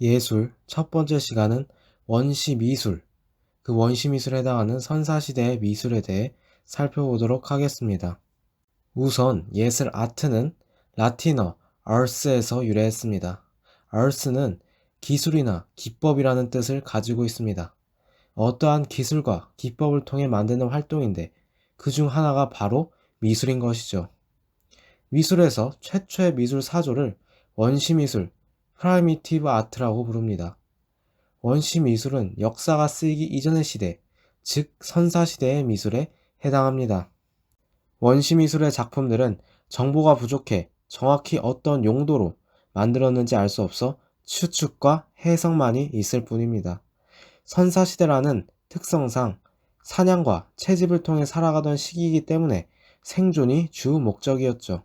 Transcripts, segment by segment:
예술 첫 번째 시간은 원시미술, 그 원시미술에 해당하는 선사시대의 미술에 대해 살펴보도록 하겠습니다. 우선 예술 아트는 라틴어 arts에서 유래했습니다. arts는 기술이나 기법이라는 뜻을 가지고 있습니다. 어떠한 기술과 기법을 통해 만드는 활동인데 그 중 하나가 바로 미술인 것이죠. 미술에서 최초의 미술 사조를 원시미술, 프라이미티브 아트라고 부릅니다. 원시미술은 역사가 쓰이기 이전의 시대, 즉 선사시대의 미술에 해당합니다. 원시미술의 작품들은 정보가 부족해 정확히 어떤 용도로 만들었는지 알 수 없어 추측과 해석만이 있을 뿐입니다. 선사시대라는 특성상 사냥과 채집을 통해 살아가던 시기이기 때문에 생존이 주 목적이었죠.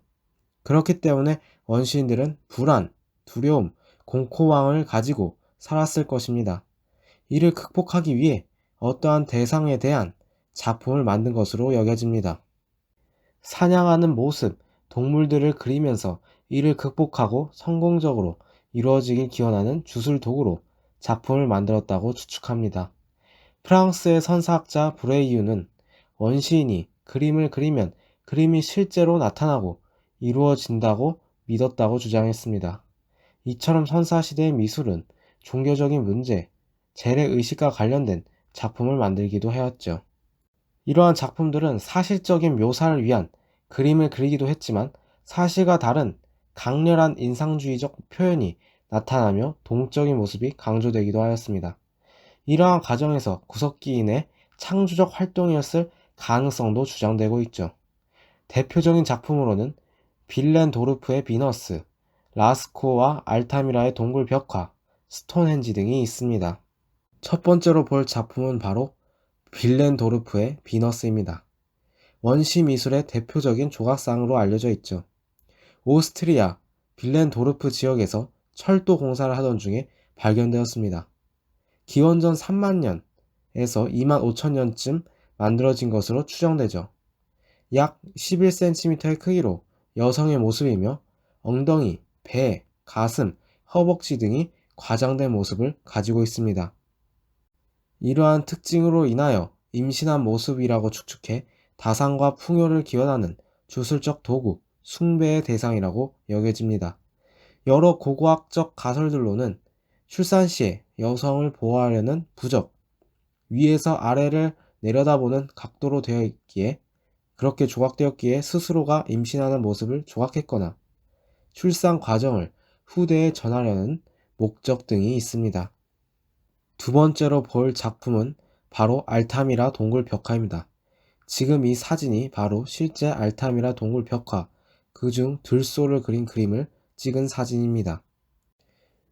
그렇기 때문에 원시인들은 불안, 두려움, 공포망을 가지고 살았을 것입니다. 이를 극복하기 위해 어떠한 대상에 대한 작품을 만든 것으로 여겨집니다. 사냥하는 모습, 동물들을 그리면서 이를 극복하고 성공적으로 이루어지길 기원하는 주술 도구로 작품을 만들었다고 추측합니다. 프랑스의 선사학자 브레이유는 원시인이 그림을 그리면 그림이 실제로 나타나고 이루어진다고 믿었다고 주장했습니다. 이처럼 선사시대의 미술은 종교적인 문제, 재래의식과 관련된 작품을 만들기도 해왔죠. 이러한 작품들은 사실적인 묘사를 위한 그림을 그리기도 했지만 사실과 다른 강렬한 인상주의적 표현이 나타나며 동적인 모습이 강조되기도 하였습니다. 이러한 과정에서 구석기인의 창조적 활동이었을 가능성도 주장되고 있죠. 대표적인 작품으로는 빌렌 도르프의 비너스, 라스코와 알타미라의 동굴 벽화, 스톤헨지 등이 있습니다. 첫 번째로 볼 작품은 바로 빌렌 도르프의 비너스입니다. 원시 미술의 대표적인 조각상으로 알려져 있죠. 오스트리아 빌렌 도르프 지역에서 철도 공사를 하던 중에 발견되었습니다. 기원전 3만 년에서 2만 5천 년쯤 만들어진 것으로 추정되죠. 약 11cm의 크기로 여성의 모습이며 엉덩이, 배, 가슴, 허벅지 등이 과장된 모습을 가지고 있습니다. 이러한 특징으로 인하여 임신한 모습이라고 추측해 다산과 풍요를 기원하는 주술적 도구, 숭배의 대상이라고 여겨집니다. 여러 고고학적 가설들로는 출산 시에 여성을 보호하려는 부적, 위에서 아래를 내려다보는 각도로 되어 있기에 그렇게 조각되었기에 스스로가 임신하는 모습을 조각했거나 출산 과정을 후대에 전하려는 목적 등이 있습니다. 두 번째로 볼 작품은 바로 알타미라 동굴 벽화입니다. 지금 이 사진이 바로 실제 알타미라 동굴 벽화, 그중 들소를 그린 그림을 찍은 사진입니다.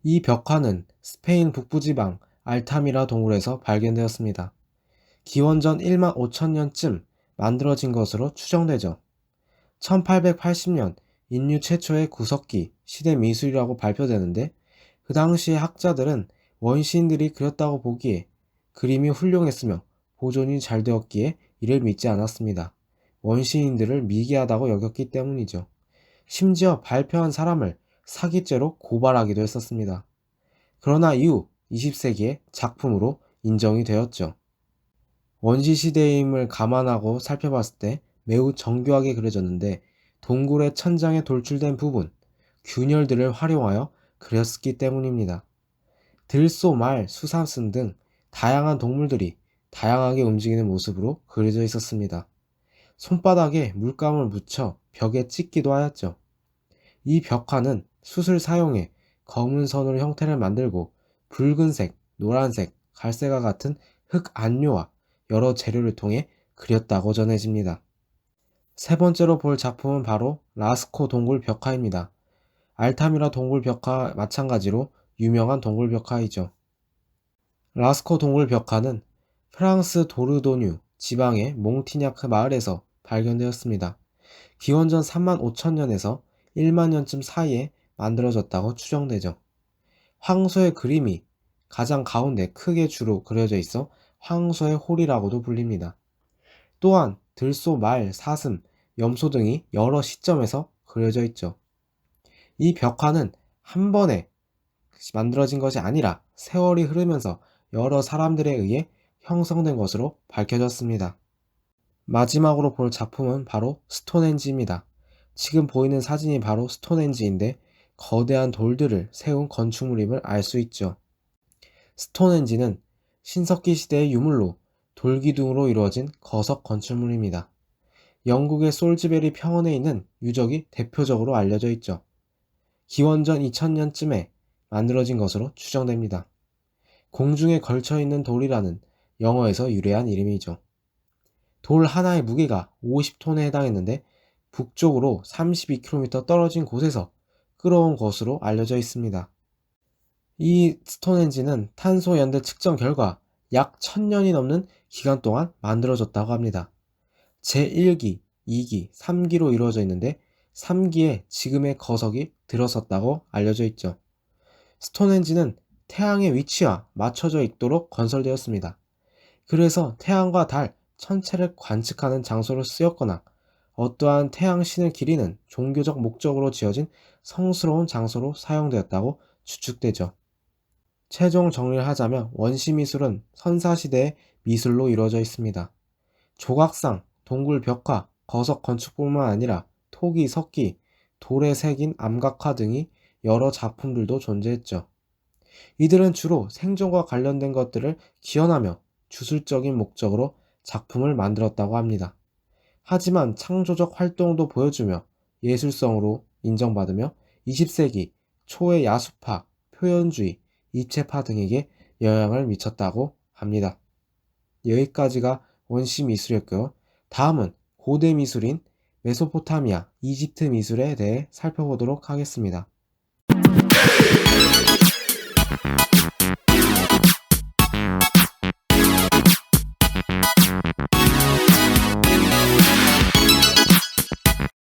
이 벽화는 스페인 북부지방 알타미라 동굴에서 발견되었습니다. 기원전 1만 5천 년쯤 만들어진 것으로 추정되죠. 1880년 인류 최초의 구석기 시대 미술이라고 발표되는데 그 당시의 학자들은 원시인들이 그렸다고 보기에 그림이 훌륭했으며 보존이 잘 되었기에 이를 믿지 않았습니다. 원시인들을 미개하다고 여겼기 때문이죠. 심지어 발표한 사람을 사기죄로 고발하기도 했었습니다. 그러나 이후 20세기에 작품으로 인정이 되었죠. 원시시대임을 감안하고 살펴봤을 때 매우 정교하게 그려졌는데 동굴의 천장에 돌출된 부분, 균열들을 활용하여 그렸기 때문입니다. 들소, 말, 수삼슴 등 다양한 동물들이 다양하게 움직이는 모습으로 그려져 있었습니다. 손바닥에 물감을 묻혀 벽에 찍기도 하였죠. 이 벽화는 숯을 사용해 검은 선으로 형태를 만들고 붉은색, 노란색, 갈색과 같은 흑 안료와 여러 재료를 통해 그렸다고 전해집니다. 세 번째로 볼 작품은 바로 라스코 동굴 벽화입니다. 알타미라 동굴 벽화 마찬가지로 유명한 동굴 벽화이죠. 라스코 동굴 벽화는 프랑스 도르도뉴 지방의 몽티냐크 마을에서 발견되었습니다. 기원전 3만 5천 년에서 1만 년쯤 사이에 만들어졌다고 추정되죠. 황소의 그림이 가장 가운데 크게 주로 그려져 있어 황소의 홀이라고도 불립니다. 또한 들소, 말, 사슴, 염소 등이 여러 시점에서 그려져 있죠. 이 벽화는 한 번에 만들어진 것이 아니라 세월이 흐르면서 여러 사람들에 의해 형성된 것으로 밝혀졌습니다. 마지막으로 볼 작품은 바로 스톤헨지입니다. 지금 보이는 사진이 바로 스톤헨지인데 거대한 돌들을 세운 건축물임을 알 수 있죠. 스톤헨지는 신석기 시대의 유물로 돌기둥으로 이루어진 거석 건축물입니다. 영국의 솔즈베리 평원에 있는 유적이 대표적으로 알려져 있죠. 기원전 2000년쯤에 만들어진 것으로 추정됩니다. 공중에 걸쳐 있는 돌이라는 영어에서 유래한 이름이죠. 돌 하나의 무게가 50톤에 해당했는데 북쪽으로 32km 떨어진 곳에서 끌어온 것으로 알려져 있습니다. 이 스톤헨지는 탄소 연대 측정 결과 약 1000년이 넘는 기간 동안 만들어졌다고 합니다. 제1기, 2기, 3기로 이루어져 있는데 3기에 지금의 거석이 들어섰다고 알려져 있죠. 스톤헨지는 태양의 위치와 맞춰져 있도록 건설되었습니다. 그래서 태양과 달, 천체를 관측하는 장소로 쓰였거나 어떠한 태양 신을 기리는 종교적 목적으로 지어진 성스러운 장소로 사용되었다고 추측되죠. 최종 정리를 하자면 원시 미술은 선사시대의 미술로 이루어져 있습니다. 조각상, 동굴 벽화, 거석 건축뿐만 아니라 토기, 석기, 돌에 새긴 암각화 등이 여러 작품들도 존재했죠. 이들은 주로 생존과 관련된 것들을 기원하며 주술적인 목적으로 작품을 만들었다고 합니다. 하지만 창조적 활동도 보여주며 예술성으로 인정받으며 20세기 초의 야수파, 표현주의, 입체파 등에게 영향을 미쳤다고 합니다. 여기까지가 원시 미술이었고요. 다음은 고대 미술인 메소포타미아, 이집트 미술에 대해 살펴보도록 하겠습니다.